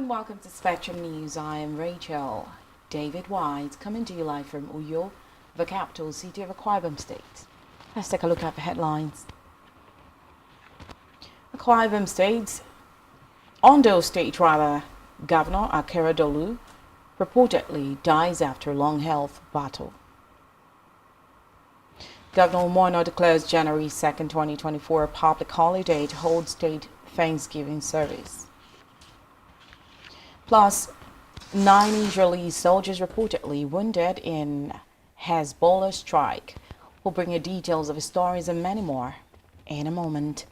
and welcome to Spectrum News. I am Rachel. David White coming to you live from Uyo, the capital city of Akwa Ibom State. Let's take a look at the headlines. Akwa Ibom State, Ondo State Governor Akera Dolu reportedly dies after long health battle. Governor Moino declares January 2nd, 2024 a public holiday to hold state Thanksgiving service. Plus, 9 Israeli soldiers reportedly wounded in Hezbollah strike. We'll bring you details of the stories and many more in a moment.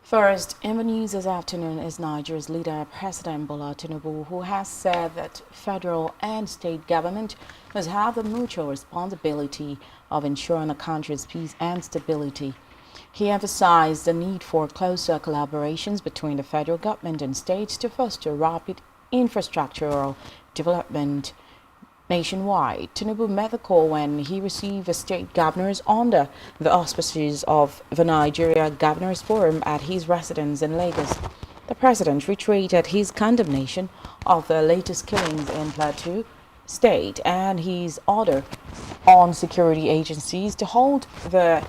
First, in the news this afternoon is Nigeria's leader, President Bola Tinubu, who has said that federal and state government must have the mutual responsibility of ensuring the country's peace and stability. He emphasized the need for closer collaborations between the federal government and states to foster rapid infrastructural development nationwide. Tinubu made the call when he received the state governors under the auspices of the Nigeria Governors Forum at his residence in Lagos. The president reiterated his condemnation of the latest killings in Plateau State and his order on security agencies to hold the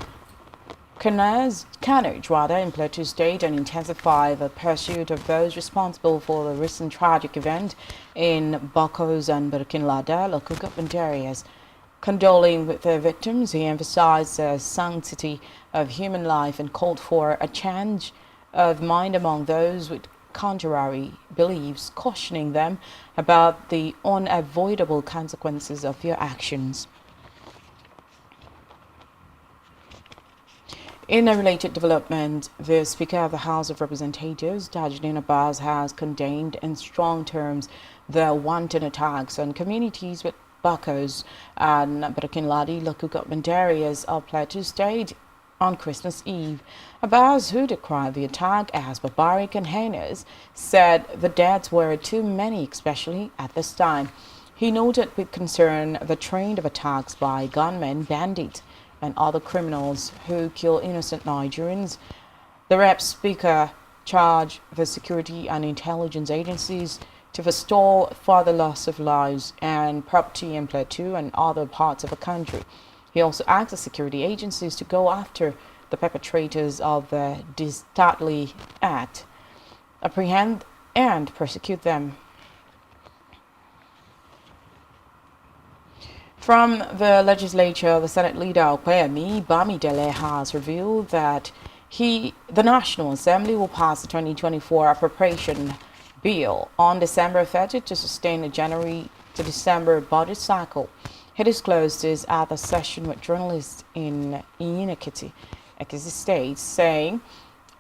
carnage in Plateau State and intensify the pursuit of those responsible for the recent tragic event in Bokos and Burkinlada local government areas. Condoling with the victims, he emphasized the sanctity of human life and called for a change of mind among those with contrary beliefs, cautioning them about the unavoidable consequences of their actions. In a related development, the Speaker of the House of Representatives, Tajuddin Abbas, has condemned in strong terms the wanton attacks on communities with Bakos and Burkinladi local government areas of Plateau State on Christmas Eve. Abbas, who decried the attack as barbaric and heinous, said the deaths were too many, especially at this time. He noted with concern the trend of attacks by gunmen, bandits, and other criminals who kill innocent Nigerians. The Rep Speaker charged the security and intelligence agencies to forestall further loss of lives and property in Plateau and other parts of the country. He also asked the security agencies to go after the perpetrators of the dastardly act, apprehend and prosecute them. From the legislature, the Senate leader Okweyemi Bamidele has revealed that the National Assembly will pass the 2024 appropriation bill on December 30 to sustain the January to December budget cycle. He disclosed this at the session with journalists in Ekiti State, saying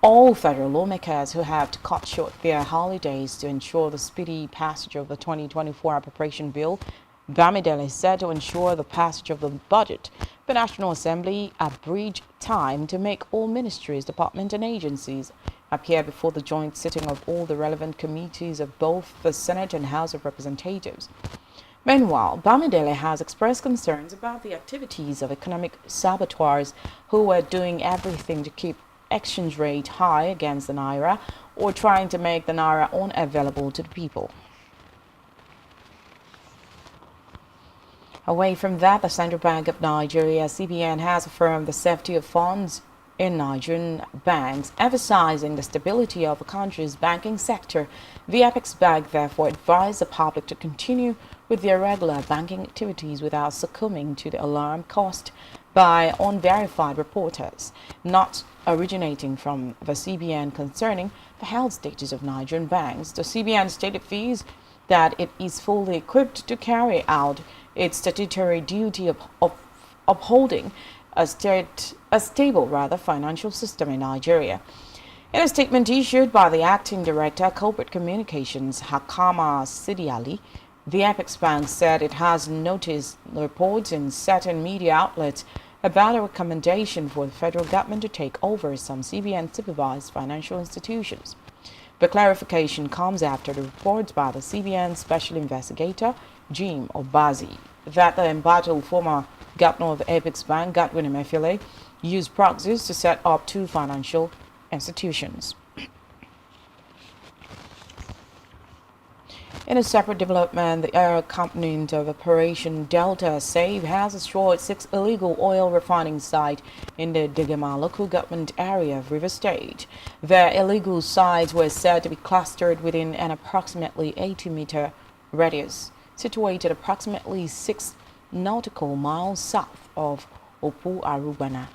all federal lawmakers who have to cut short their holidays to ensure the speedy passage of the 2024 appropriation bill. Bamidele said to ensure the passage of the budget, the National Assembly abridged time to make all ministries, departments and agencies appear before the joint sitting of all the relevant committees of both the Senate and House of Representatives. Meanwhile, Bamidele has expressed concerns about the activities of economic saboteurs who were doing everything to keep exchange rate high against the Naira or trying to make the Naira unavailable to the people. Away from that, the Central Bank of Nigeria, CBN, has affirmed the safety of funds in Nigerian banks, emphasizing the stability of the country's banking sector. The Apex Bank therefore advised the public to continue with their regular banking activities without succumbing to the alarm caused by unverified reporters not originating from the CBN concerning the health status of Nigerian banks. The CBN stated fees that it is fully equipped to carry out its statutory duty of upholding a stable financial system in Nigeria. In a statement issued by the Acting Director, Corporate Communications, Hakama Sidiali, the Apex Bank said it has noticed reports in certain media outlets about a recommendation for the federal government to take over some CBN-supervised financial institutions. The clarification comes after the reports by the CBN Special Investigator, Jim Obazi, that the embattled former governor of the Apex Bank, Godwin Emefiele, used proxies to set up two financial institutions. In a separate development, the air component of Operation Delta Save has destroyed 6 illegal oil refining sites in the Degema local government area of River State. The illegal sites were said to be clustered within an approximately 80-meter radius, situated approximately 6 nautical miles south of Opu Arubana.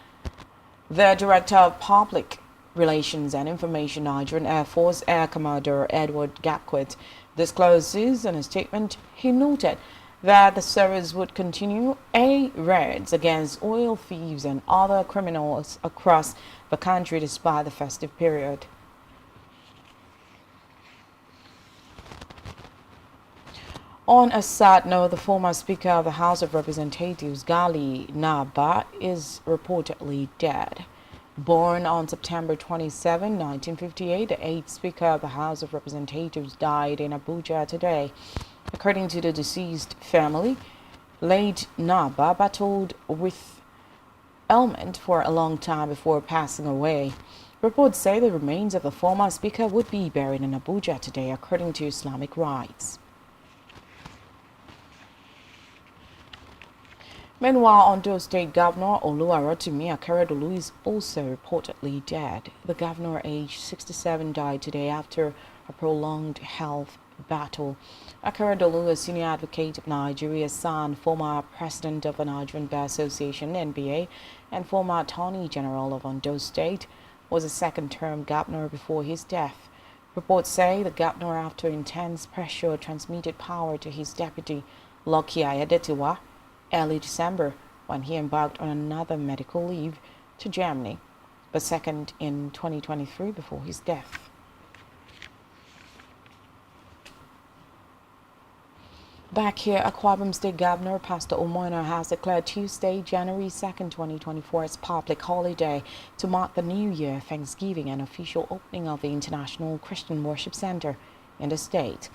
The Director of Public Relations and Information, Nigerian Air Force Air Commodore Edward Gakwet, discloses in a statement. He noted that the service would continue raids against oil thieves and other criminals across the country despite the festive period. On a sad note, the former Speaker of the House of Representatives, Gali Naba, is reportedly dead. Born on September 27, 1958, the 8th Speaker of the House of Representatives died in Abuja today. According to the deceased family, late Naba battled with ailment for a long time before passing away. Reports say the remains of the former Speaker would be buried in Abuja today, according to Islamic rites. Meanwhile, Ondo State Governor Oluwarotimi Akeredolu is also reportedly dead. The governor, aged 67, died today after a prolonged health battle. Akeredolu, a senior advocate of Nigeria's son, former president of the Nigerian Bar Association (NBA), and former Attorney General of Ondo State, was a second-term governor before his death. Reports say the governor, after intense pressure, transmitted power to his deputy, Lucky Ayedetiwa, early December, when he embarked on another medical leave to Germany, the second in 2023 before his death. Back here, Akwa Ibom State Governor Pastor Omoina has declared Tuesday, January 2nd, 2024 as public holiday to mark the New Year, Thanksgiving, and official opening of the International Christian Worship Center in the state.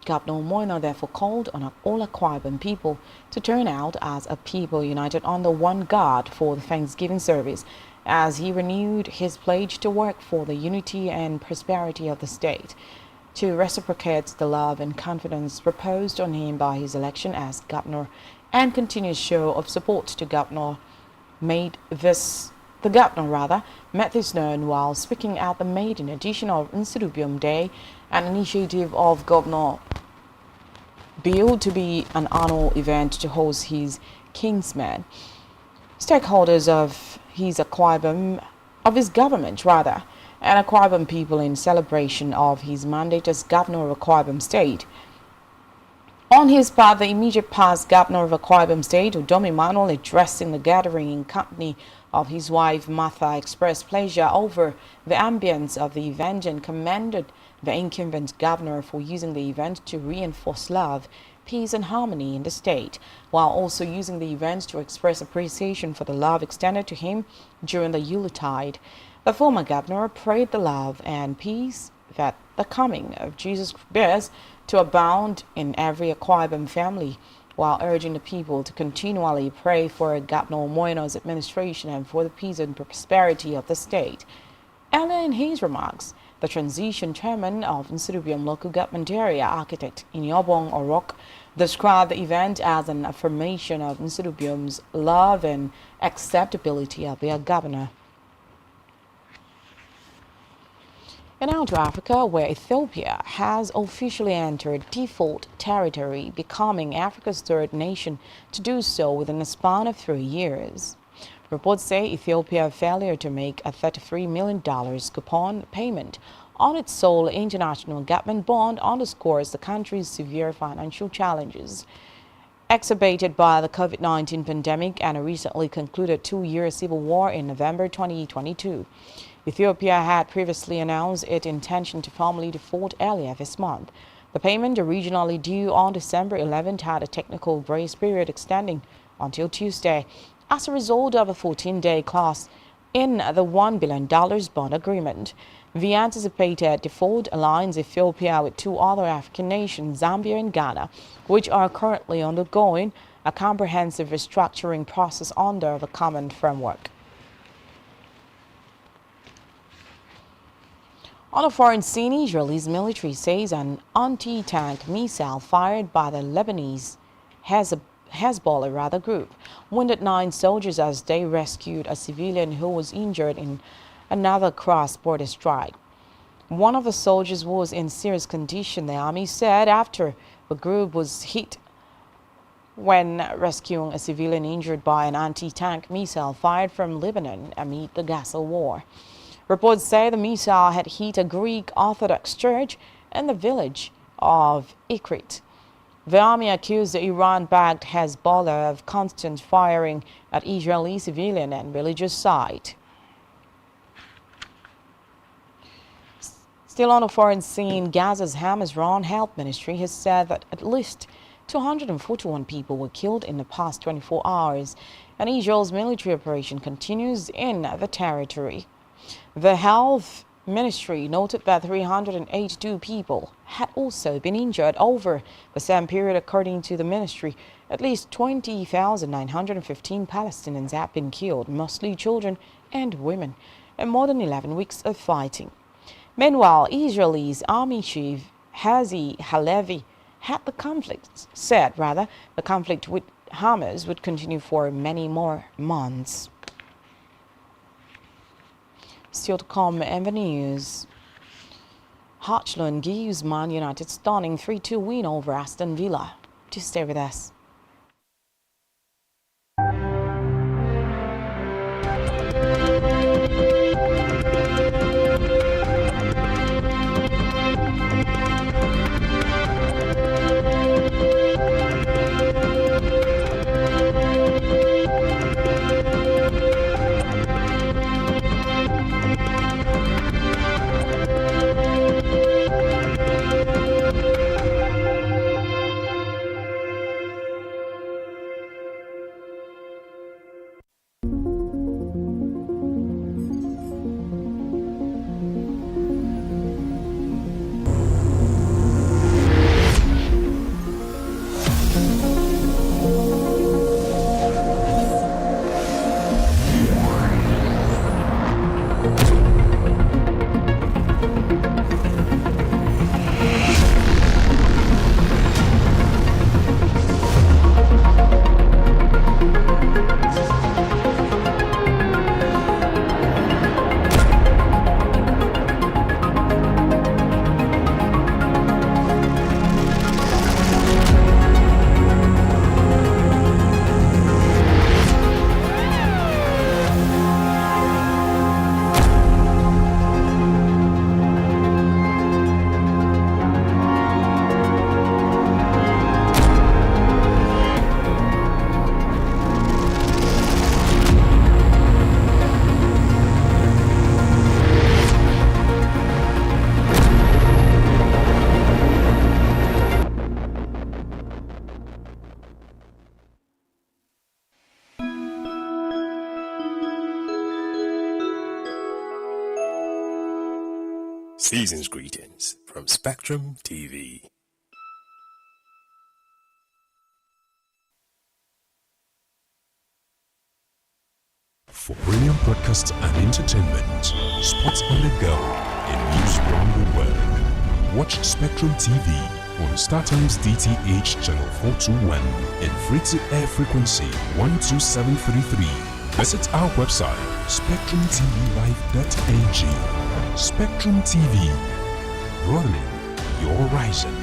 Governor Omoina therefore called on all Akwa Ibom people to turn out as a people united under one God for the Thanksgiving service, as he renewed his pledge to work for the unity and prosperity of the state. To reciprocate the love and confidence proposed on him by his election as governor and continuous show of support to governor made this known while speaking at the maiden edition of Nsidubium Day, an initiative of Governor Bill to be an annual event to host his kinsmen, stakeholders of his government, and Akwa Ibom people in celebration of his mandate as governor of Akwa Ibom State. On his part, the immediate past governor of Akwa Ibom State, Udom Emmanuel, addressing the gathering in company of his wife Martha, expressed pleasure over the ambience of the event and commended the incumbent governor for using the event to reinforce love, peace and harmony in the state, while also using the event to express appreciation for the love extended to him during the Yuletide. The former governor prayed the love and peace that the coming of Jesus bears to abound in every Akwa Ibom family, while urging the people to continually pray for Governor Omoina's administration and for the peace and prosperity of the state. Earlier in his remarks, the transition chairman of Nsidubium local government area, architect Inyobong Orok, described the event as an affirmation of Nsidubium's love and acceptability of their governor. And now to Africa, where Ethiopia has officially entered default territory, becoming Africa's third nation to do so within a span of 3 years. Reports say Ethiopia's failure to make a $33 million coupon payment on its sole international government bond underscores the country's severe financial challenges. exacerbated by the COVID-19 pandemic and a recently concluded 2-year civil war in November 2022. Ethiopia had previously announced its intention to formally default earlier this month. The payment, originally due on December 11th, had a technical grace period extending until Tuesday as a result of a 14-day clause in the $1 billion bond agreement. The anticipated default aligns Ethiopia with two other African nations, Zambia and Ghana, which are currently undergoing a comprehensive restructuring process under the common framework. On a foreign scene, Israel's military says an anti-tank missile fired by the Lebanese Hezbollah group wounded 9 soldiers as they rescued a civilian who was injured in another cross-border strike. One of the soldiers was in serious condition, the army said, after the group was hit when rescuing a civilian injured by an anti-tank missile fired from Lebanon amid the Gaza war. Reports say the missile had hit a Greek Orthodox church in the village of Ikrit. The army accused the Iran-backed Hezbollah of constant firing at Israeli civilian and religious sites. Still on a foreign scene, Gaza's Hamas-run health ministry has said that at least 241 people were killed in the past 24 hours, and Israel's military operation continues in the territory. The health ministry noted that 382 people had also been injured over the same period. According to the ministry, at least 20,915 Palestinians have been killed, mostly children and women, in more than 11 weeks of fighting. Meanwhile, Israel's army chief Herzi Halevi said the conflict with Hamas would continue for many more months. Still to come in the news, Hotchland gives Man United stunning 3-2 win over Aston Villa. Just stay with us. Season's greetings from Spectrum TV. For brilliant broadcasts and entertainment, sports on the go, and news around the world, watch Spectrum TV on StarTimes DTH Channel 421 and free-to-air frequency 12733. Visit our website, spectrumtvlive.ng. Spectrum TV, broadening your horizon.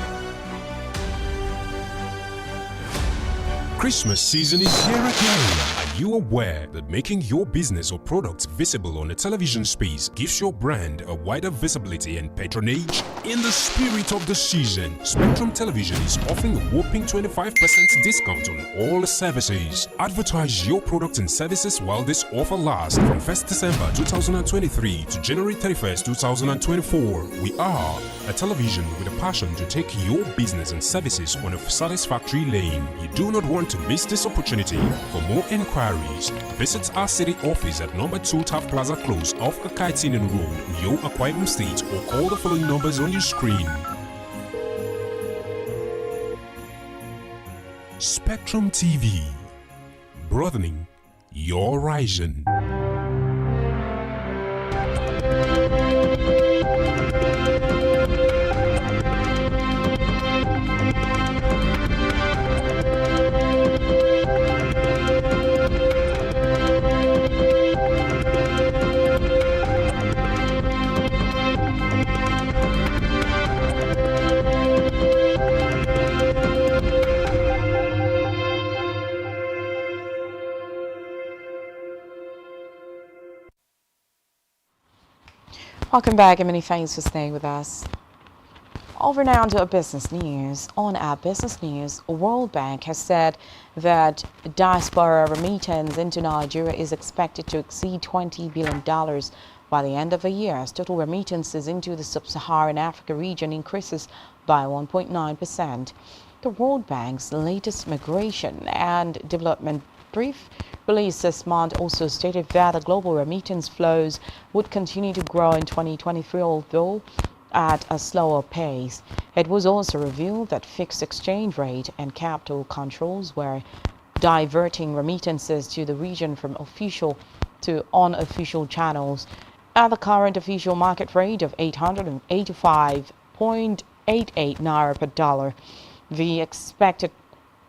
Christmas season is here again, and you aware that making your business or product visible on a television space gives your brand a wider visibility and patronage? In the spirit of the season, Spectrum Television is offering a whopping 25% discount on all services. Advertise your products and services while this offer lasts from 1st December 2023 to January 31st, 2024. We are a television with a passion to take your business and services on a satisfactory lane. You do not want to miss this opportunity. For more inquiries, visit our city office at number 2 Taft Plaza Close off Akaitinen Road, Yo Akwa Ibom State, or call the following numbers on your screen. Spectrum TV, broadening your horizon. Welcome back and many thanks for staying with us. Over now to our business news. On our business news, World Bank has said that diaspora remittance into Nigeria is expected to exceed $20 billion by the end of the year, as total remittances into the sub-Saharan Africa region increases by 1.9%. The World Bank's latest migration and development brief released this month also stated that the global remittance flows would continue to grow in 2023, although at a slower pace. It was also revealed that fixed exchange rate and capital controls were diverting remittances to the region from official to unofficial channels. At the current official market rate of 885.88 naira per dollar, the expected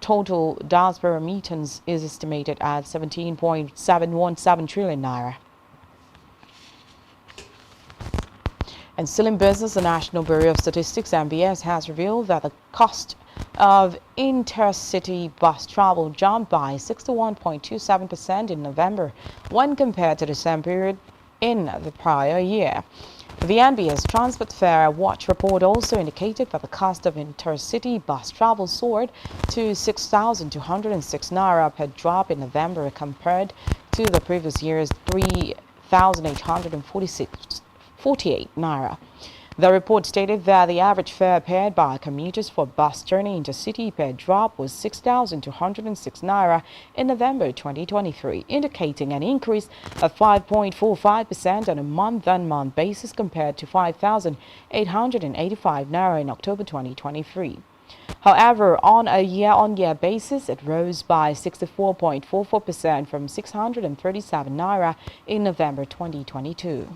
total diaspora remittance is estimated at 17.717 trillion naira. And still in business, the National Bureau of Statistics (NBS) has revealed that the cost of intercity bus travel jumped by 61.27% in November when compared to the same period in the prior year. The NBS Transport Fare Watch report also indicated that the cost of intercity bus travel soared to 6,206 naira per drop in November compared to the previous year's 3,848 naira. The report stated that the average fare paid by commuters for bus journey intercity per drop was 6,206 naira in November 2023, indicating an increase of 5.45% on a month-on-month basis compared to 5,885 naira in October 2023. However, on a year-on-year basis, it rose by 64.44% from 637 naira in November 2022.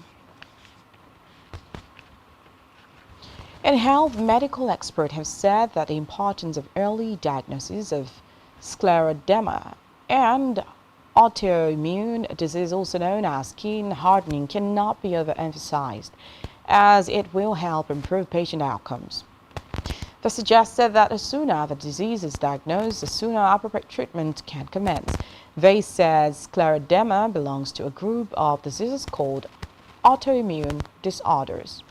In health, medical experts have said that the importance of early diagnosis of scleroderma and autoimmune disease, also known as skin hardening, cannot be overemphasized, as it will help improve patient outcomes. They suggested that the sooner the disease is diagnosed, the sooner appropriate treatment can commence. They said scleroderma belongs to a group of diseases called autoimmune disorders.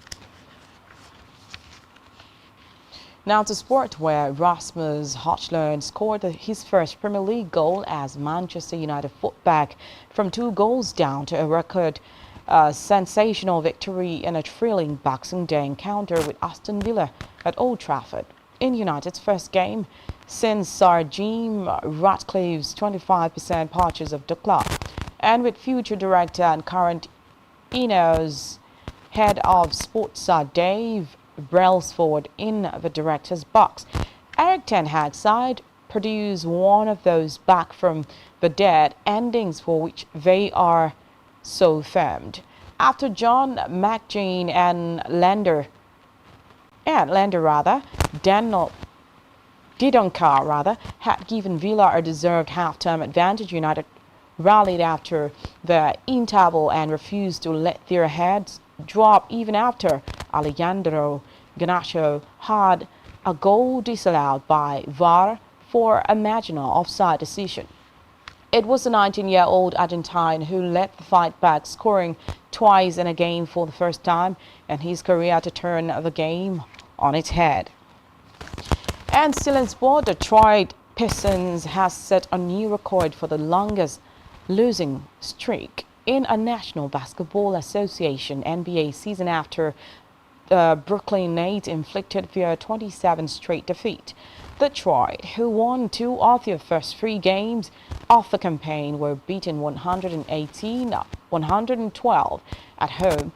Now to sport, where Rasmus Højlund scored his first Premier League goal as Manchester United fullback from 2 goals down to a record sensational victory in a thrilling Boxing Day encounter with Aston Villa at Old Trafford. In United's first game since Sir Jim Ratcliffe's 25% purchase of the club, and with future director and current Ineos head of sports Dave Brailsford in the director's box, Eric Ten Hag's side produced one of those back from the dead endings for which they are so famed. After John McGinn and Dendoncker had given Villa a deserved half-term advantage, United rallied after the interval and refused to let their heads drop even after Alejandro Garnacho had a goal disallowed by VAR for a marginal offside decision. It was the 19-year-old Argentine who led the fight back, scoring twice in a game for the first time in his career to turn the game on its head. And still in sport, Detroit Pistons has set a new record for the longest losing streak in a National Basketball Association NBA season after the Brooklyn Nets inflicted their 27th straight defeat. Detroit, who won 2 of their first 3 games of the campaign, were beaten 118-112 at home.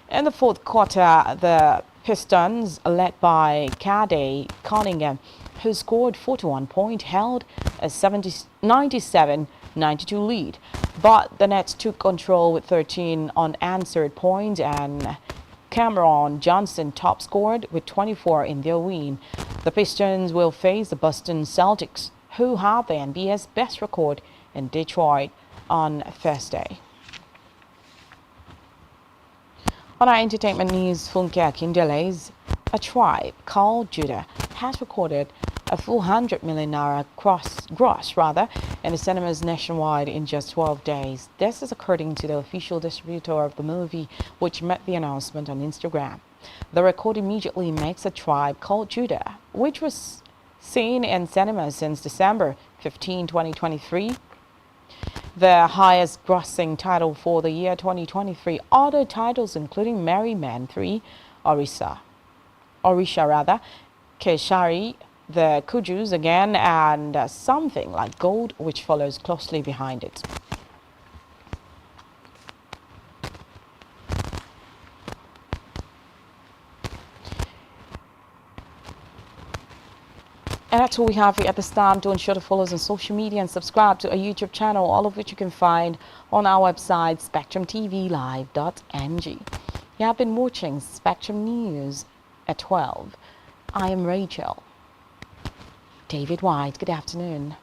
In the fourth quarter, the Pistons, led by Cade Cunningham, who scored 41 points, held a 97-92 lead. But the Nets took control with 13 unanswered points, and Cameron Johnson top scored with 24 in their win. The Pistons will face the Boston Celtics, who have the NBA's best record in Detroit, on Thursday. On our entertainment news, Funke Akindele's A Tribe Called Judah has recorded a full 100 million naira gross in the cinemas nationwide in just 12 days. This is according to the official distributor of the movie, which made the announcement on Instagram. The record immediately makes A Tribe Called Judah, which was seen in cinemas since December 15, 2023, the highest grossing title for the year 2023. Other titles including Merry Men 3, Orisha, Keshari, The Kujus Again, and Something Like Gold, which follows closely behind it. And that's all we have here at this time. Don't ensure to follow us on social media and subscribe to our YouTube channel, all of which you can find on our website, spectrumtvlive.ng. You have been watching Spectrum News at 12. I am Rachel. David White, good afternoon.